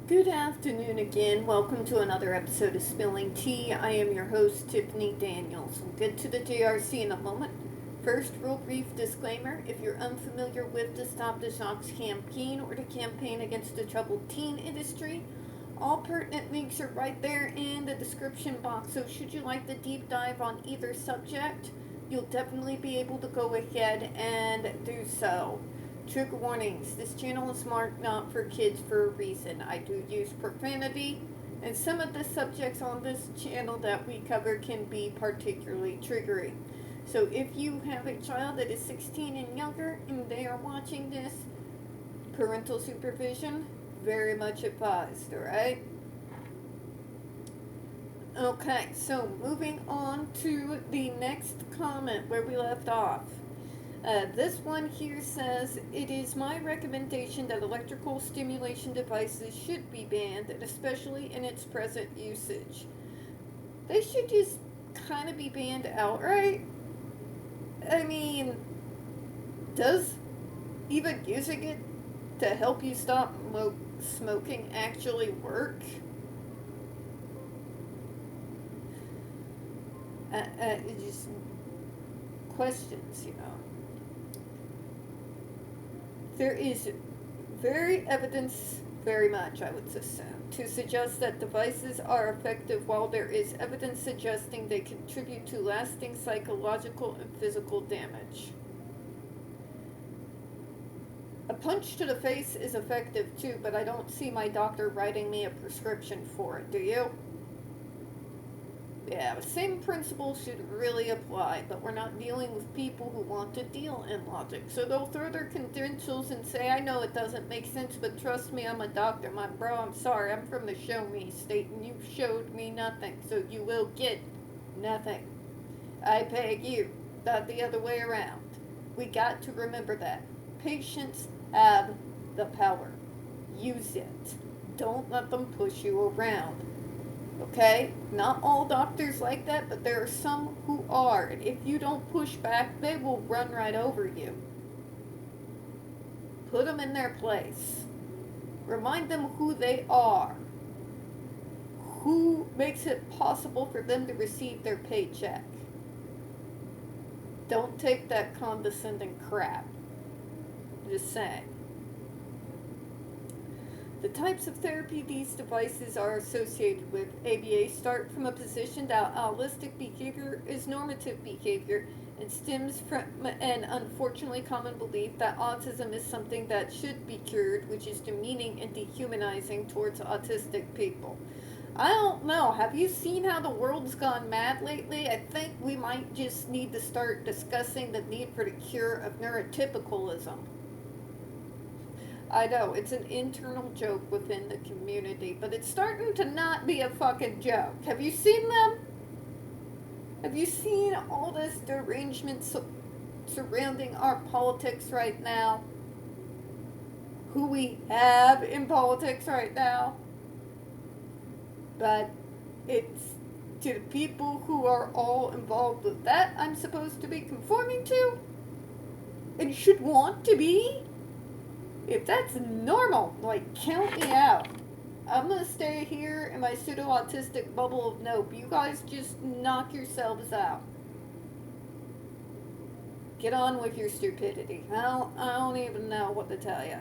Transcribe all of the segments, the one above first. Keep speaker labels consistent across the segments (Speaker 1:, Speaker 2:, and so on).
Speaker 1: Good afternoon again. Welcome to another episode of Spilling Tea. I am your host, Tiffany Daniels. We'll get to the JRC in a moment. First, real brief disclaimer. If you're unfamiliar with the Stop the Shocks campaign or the campaign against the troubled teen industry, all pertinent links are right there in the description box. So should you like the deep dive on either subject, you'll definitely be able to go ahead and do so. Trigger warnings. This channel is marked not for kids for a reason. I do use profanity, and some of the subjects on this channel that we cover can be particularly triggering. So if you have a child that is 16 and younger and they are watching this, parental supervision, very much advised, alright? Okay, so moving on to the next comment where we left off. This one here says, it is my recommendation that electrical stimulation devices should be banned, especially in its present usage. They should just kind of be banned outright. I mean, does even using it to help you stop smoking actually work? Just questions, you know. There is very much, I would assume, to suggest that devices are effective, while there is evidence suggesting they contribute to lasting psychological and physical damage. A punch to the face is effective too, but I don't see my doctor writing me a prescription for it, do you? Yeah, the same principle should really apply, but we're not dealing with people who want to deal in logic. So they'll throw their credentials and say, I know it doesn't make sense, but trust me, I'm a doctor. My bro, I'm sorry, I'm from the show me state, and you showed me nothing, so you will get nothing. I beg you, not the other way around. We got to remember that. Patients have the power. Use it. Don't let them push you around. Okay? Not all doctors like that, but there are some who are. And if you don't push back, they will run right over you. Put them in their place. Remind them who they are. Who makes it possible for them to receive their paycheck. Don't take that condescending crap. Just saying. The types of therapy these devices are associated with, ABA, start from a position that holistic behavior is normative behavior and stems from an unfortunately common belief that autism is something that should be cured, which is demeaning and dehumanizing towards autistic people. I don't know. Have you seen how the world's gone mad lately? I think we might just need to start discussing the need for the cure of neurotypicalism. I know, it's an internal joke within the community, but it's starting to not be a fucking joke. Have you seen them? Have you seen all this derangement surrounding our politics right now? Who we have in politics right now? But it's to the people who are all involved with that I'm supposed to be conforming to? And should want to be? If that's normal, like, count me out. I'm gonna stay here in my pseudo-autistic bubble of nope. You guys just knock yourselves out. Get on with your stupidity. I don't even know what to tell you.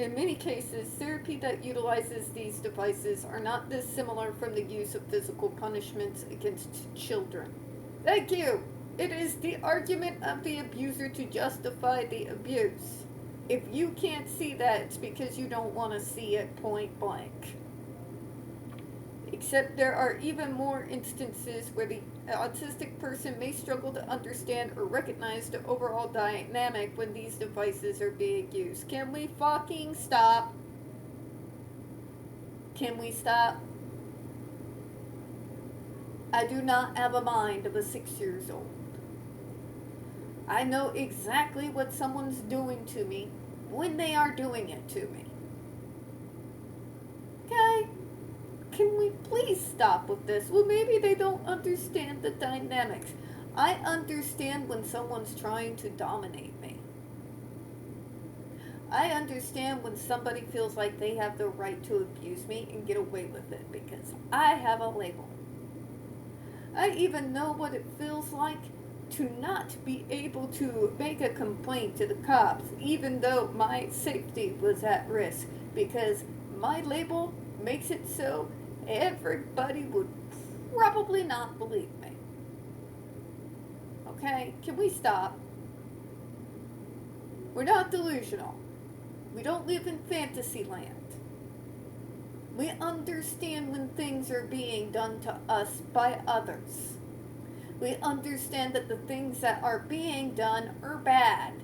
Speaker 1: In many cases, therapy that utilizes these devices are not dissimilar from the use of physical punishments against children. Thank you! It is the argument of the abuser to justify the abuse. If you can't see that, it's because you don't want to see it point blank. Except there are even more instances where the autistic person may struggle to understand or recognize the overall dynamic when these devices are being used. Can we fucking stop? Can we stop? I do not have a mind of a 6-year-old. I know exactly what someone's doing to me when they are doing it to me. Okay? Can we please stop with this? Well, maybe they don't understand the dynamics. I understand when someone's trying to dominate me. I understand when somebody feels like they have the right to abuse me and get away with it because I have a label. I even know what it feels like to not be able to make a complaint to the cops, even though my safety was at risk, because my label makes it so everybody would probably not believe me. Okay, can we stop? We're not delusional. We don't live in fantasy land. We understand when things are being done to us by others. We understand that the things that are being done are bad.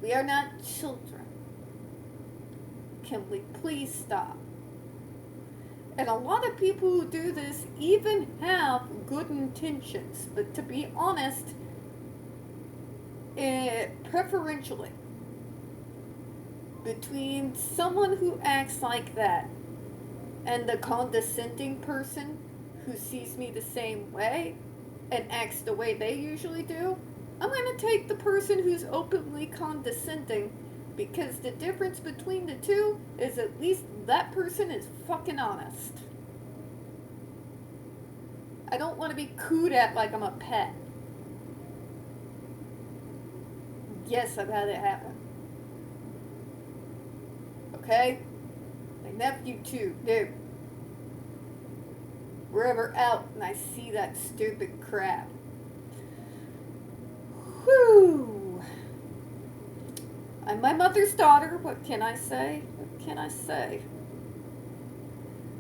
Speaker 1: We are not children. Can we please stop? And a lot of people who do this even have good intentions, but to be honest, preferentially, between someone who acts like that and the condescending person who sees me the same way and acts the way they usually do, I'm going to take the person who's openly condescending, because the difference between the two is at least that person is fucking honest. I don't want to be cooed at like I'm a pet. Yes, I've had it happen. Okay? My nephew too, dude. We're ever out and I see that stupid crap. Whew. I'm my mother's daughter. What can I say? What can I say?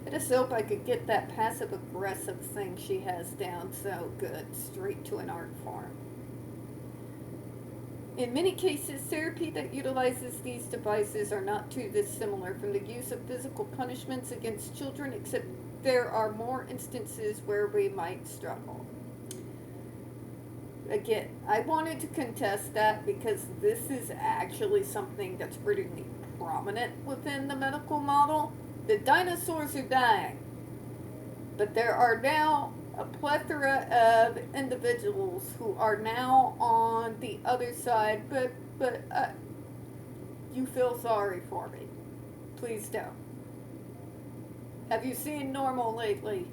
Speaker 1: I just hope I could get that passive aggressive thing she has down so good, straight to an art form. In many cases, therapy that utilizes these devices are not too dissimilar from the use of physical punishments against children, except there are more instances where we might struggle. Again, I wanted to contest that because this is actually something that's pretty prominent within the medical model. The dinosaurs are dying, but there are now a plethora of individuals who are now on the other side, but you feel sorry for me. Please don't. Have you seen Normal lately?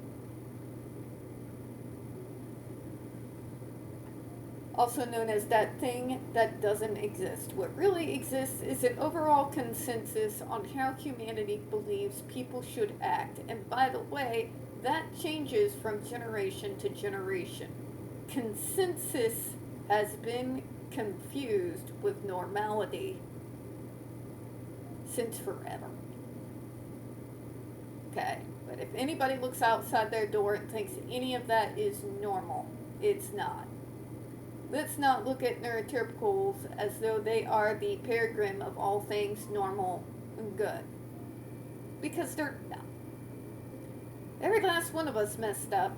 Speaker 1: Also known as that thing that doesn't exist. What really exists is an overall consensus on how humanity believes people should act. And by the way, that changes from generation to generation. Consensus has been confused with normality since forever. Okay, but if anybody looks outside their door and thinks any of that is normal, it's not. Let's not look at neurotypicals as though they are the paradigm of all things normal and good, because they're not. Every last one of us messed up.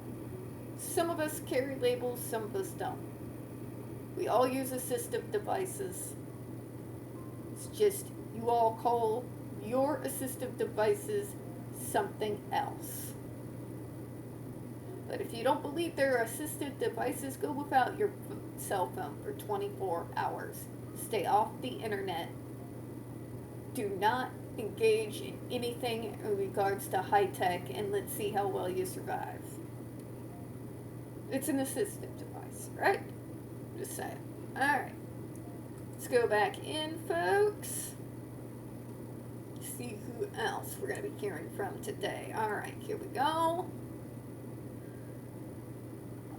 Speaker 1: Some of us carry labels, some of us don't. We all use assistive devices. It's just you all call your assistive devices something else. But if you don't believe there are assistive devices, go without your cell phone for 24 hours. Stay off the internet. Do not engage in anything in regards to high tech, and let's see how well you survive. It's an assistive device, right? Just saying. Alright. Let's go back in, folks. See who else we're going to be hearing from today. Alright, here we go.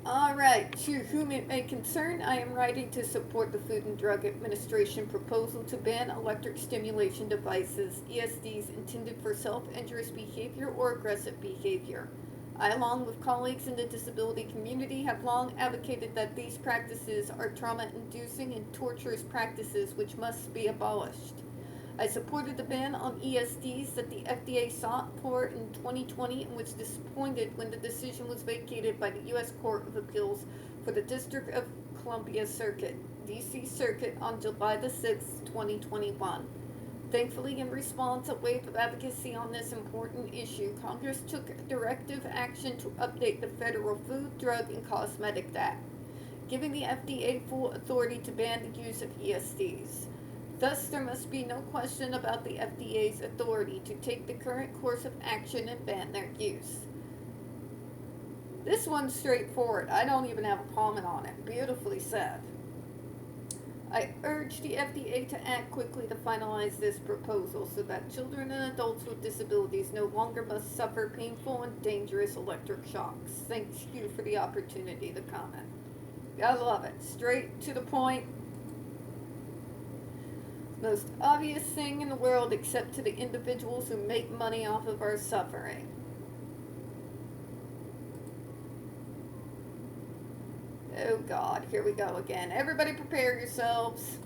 Speaker 1: Alright, to whom it may concern, I am writing to support the Food and Drug Administration proposal to ban electric stimulation devices, ESDs, intended for self-injurious behavior or aggressive behavior. I, along with colleagues in the disability community, have long advocated that these practices are trauma-inducing and torturous practices which must be abolished. I supported the ban on ESDs that the FDA sought for in 2020 and was disappointed when the decision was vacated by the U.S. Court of Appeals for the District of Columbia Circuit, D.C. Circuit, on July the 6th, 2021. Thankfully, in response, a wave of advocacy on this important issue, Congress took directive action to update the Federal Food, Drug, and Cosmetic Act, giving the FDA full authority to ban the use of ESDs. Thus, there must be no question about the FDA's authority to take the current course of action and ban their use. This one's straightforward. I don't even have a comment on it. Beautifully said. I urge the FDA to act quickly to finalize this proposal so that children and adults with disabilities no longer must suffer painful and dangerous electric shocks. Thank you for the opportunity to comment. Gotta love it. Straight to the point. Most obvious thing in the world, except to the individuals who make money off of our suffering. Oh God, here we go again. Everybody prepare yourselves.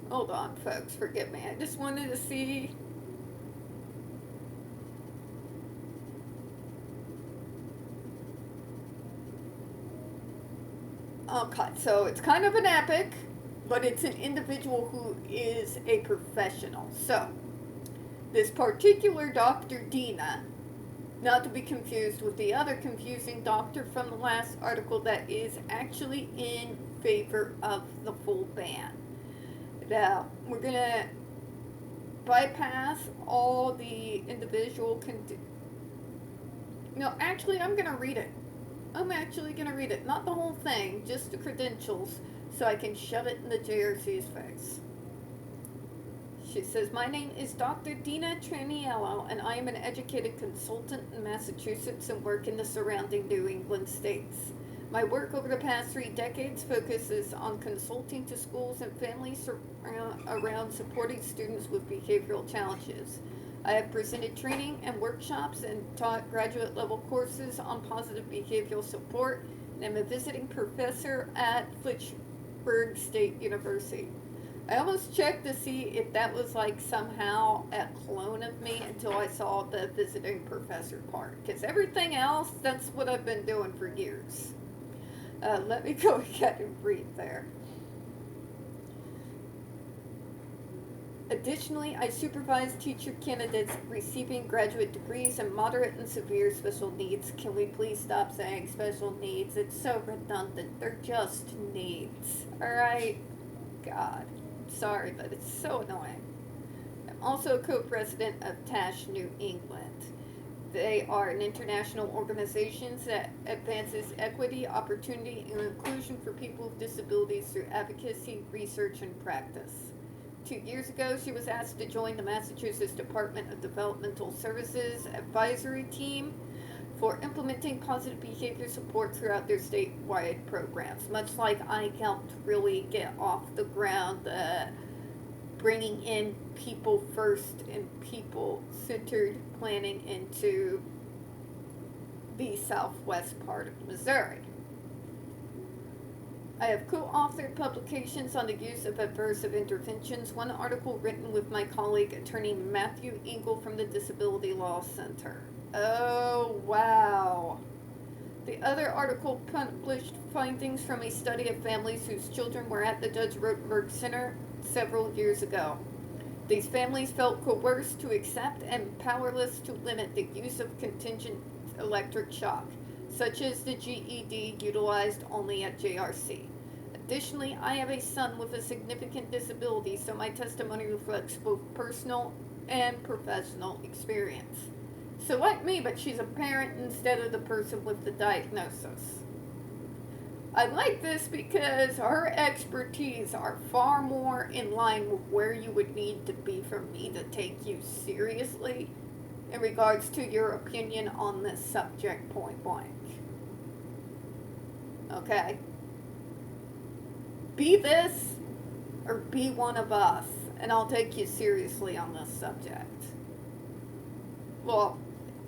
Speaker 1: Hold on, folks, forgive me. I just wanted to see. Okay, so it's kind of an epic, but it's an individual who is a professional. So, this particular Dr. Dina, not to be confused with the other confusing doctor from the last article that is actually in favor of the full ban. Now, we're going to bypass all the individual No, actually, I'm going to read it. I'm actually going to read it. Not the whole thing, just the credentials, so I can shove it in the JRC's face. She says, my name is Dr. Dina Traniello, and I am an educated consultant in Massachusetts and work in the surrounding New England states. My work over the past 3 decades focuses on consulting to schools and families around supporting students with behavioral challenges. I have presented training and workshops and taught graduate level courses on positive behavioral support, and I'm a visiting professor at Fitchburg State University. I almost checked to see if that was like somehow a clone of me until I saw the visiting professor part, because everything else, that's what I've been doing for years. Let me go ahead and read there. Additionally, I supervise teacher candidates receiving graduate degrees in moderate and severe special needs. Can we please stop saying special needs? It's so redundant. They're just needs. Alright? God. Sorry, but it's so annoying. I'm also a co-president of TASH New England. They are an international organization that advances equity, opportunity, and inclusion for people with disabilities through advocacy, research, and practice. 2 years ago, she was asked to join the Massachusetts Department of Developmental Services advisory team for implementing positive behavior support throughout their statewide programs, much like I helped really get off the ground bringing in people first and people-centered planning into the southwest part of Missouri. I have co-authored publications on the use of aversive interventions, one article written with my colleague, attorney Matthew Engel from the Disability Law Center. Oh, wow. The other article published findings from a study of families whose children were at the Judge Rotenberg Center several years ago. These families felt coerced to accept and powerless to limit the use of contingent electric shock, such as the GED utilized only at JRC. Additionally, I have a son with a significant disability, so my testimony reflects both personal and professional experience. So like me, but she's a parent instead of the person with the diagnosis. I like this because her expertise are far more in line with where you would need to be for me to take you seriously in regards to your opinion on this subject point blank. Okay? Be this or be one of us, and I'll take you seriously on this subject. Well,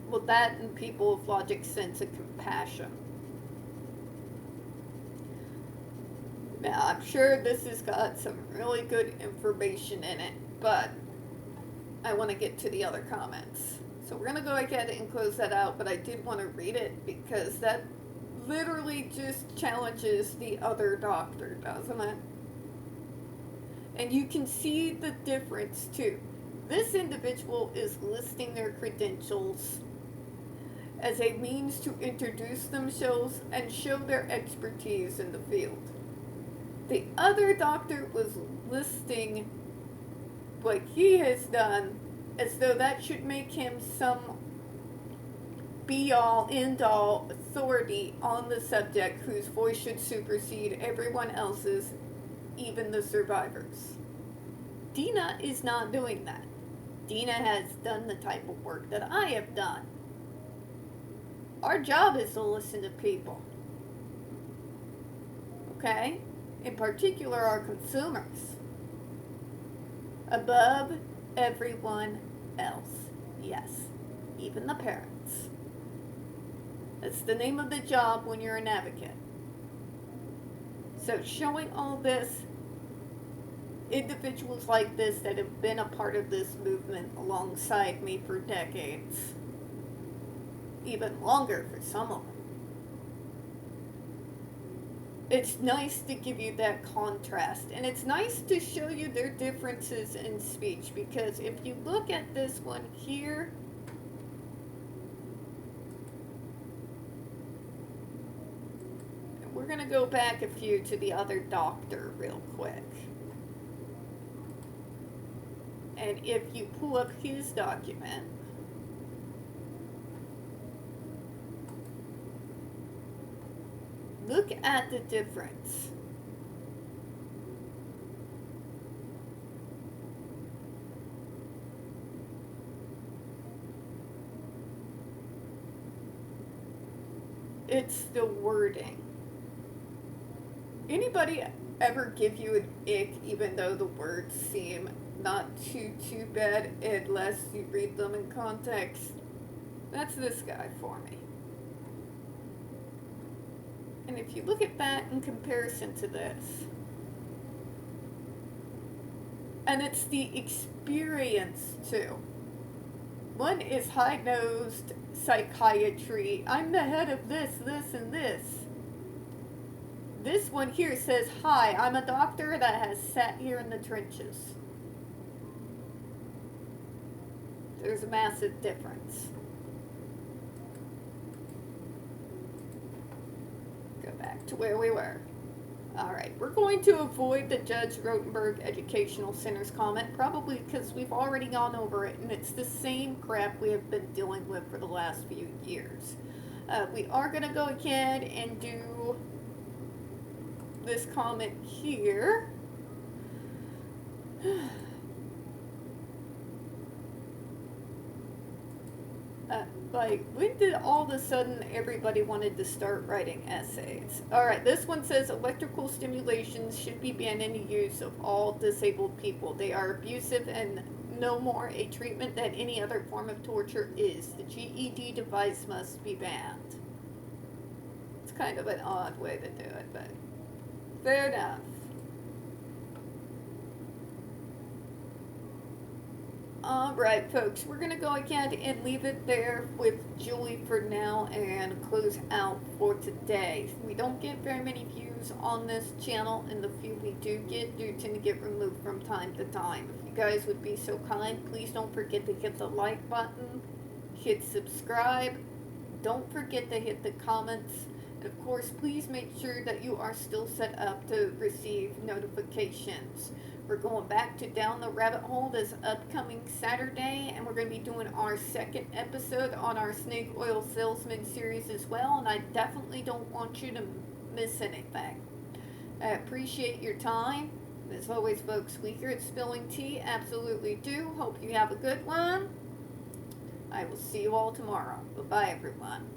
Speaker 1: with that and people of logic, sense, and compassion. Now, I'm sure this has got some really good information in it, but I want to get to the other comments. So we're going to go ahead and close that out, but I did want to read it because that literally just challenges the other doctor, doesn't it? And you can see the difference too. This individual is listing their credentials as a means to introduce themselves and show their expertise in the field. The other doctor was listing what he has done as though that should make him some be-all, end-all authority on the subject whose voice should supersede everyone else's, even the survivors. Dina is not doing that. Dina has done the type of work that I have done. Our job is to listen to people. Okay? In particular, our consumers. Above everyone else. Yes. Even the parents. That's the name of the job when you're an advocate. So showing all this, individuals like this that have been a part of this movement alongside me for decades, even longer for some of them. It's nice to give you that contrast, and it's nice to show you their differences in speech, because if you look at this one here, we're going to go back a few to the other doctor real quick. And if you pull up his document, look at the difference. It's the wording. Anybody ever give you an ick even though the words seem not too bad unless you read them in context? That's this guy for me. And if you look at that in comparison to this, and it's the experience too. One is high-nosed psychiatry. I'm the head of this, and this. This one here says, hi, I'm a doctor that has sat here in the trenches. There's a massive difference. Go back to where we were. Alright, we're going to avoid the Judge Rotenberg Educational Center's comment, probably because we've already gone over it, and it's the same crap we have been dealing with for the last few years. We are going to go ahead and do this comment here. Like, when did all of a sudden everybody wanted to start writing essays? Alright, this one says electrical stimulations should be banned in the use of all disabled people. They are abusive and no more a treatment than any other form of torture is. The GED device must be banned. It's kind of an odd way to do it, but fair enough. Alright folks, we're going to go ahead and leave it there with Julie for now and close out for today. We don't get very many views on this channel, and the few we do tend to get removed from time to time. If you guys would be so kind, please don't forget to hit the like button, hit subscribe, don't forget to hit the comments, and of course please make sure that you are still set up to receive notifications. We're going back to Down the Rabbit Hole this upcoming Saturday, and we're going to be doing our second episode on our Snake Oil Salesman series as well, and I definitely don't want you to miss anything. I appreciate your time. As always, folks, we here at Spilling Tea absolutely do. Hope you have a good one. I will see you all tomorrow. Bye-bye, everyone.